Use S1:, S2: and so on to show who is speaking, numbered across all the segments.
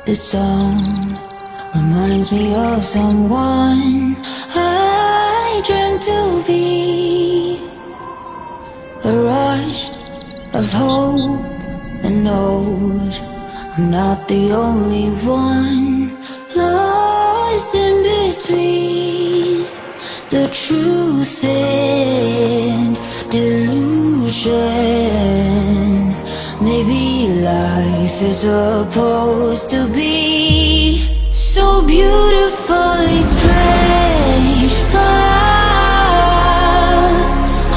S1: The song reminds me of someone I dreamt to be. A rush of hope and knowledge I'm not the only one lost in between the truth and delusion. Maybe life is supposed to be so beautifully strange.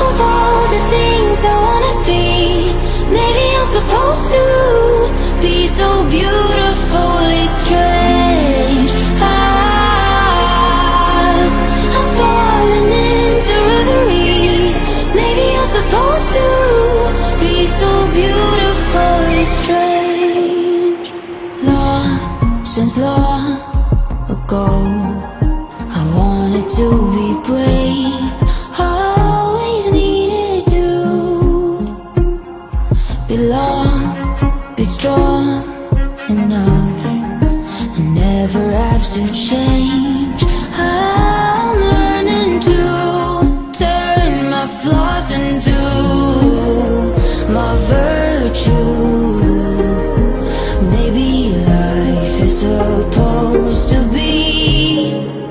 S1: Of all the things I wanna be, maybe I'm supposed to be so beautifully strange. I'm falling into reverie. Maybe I'm supposed to be so beautifully strange. Since long ago, I wanted to be brave. Always needed to belong, be strong enough, and never have to change. I'm learning to turn my flaws into my virtue. Maybe life is supposed to be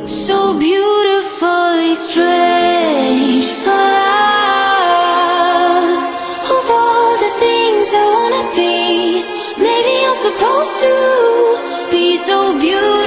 S1: so beautifully strange. Of all the things I wanna be, maybe I'm supposed to be so beautiful.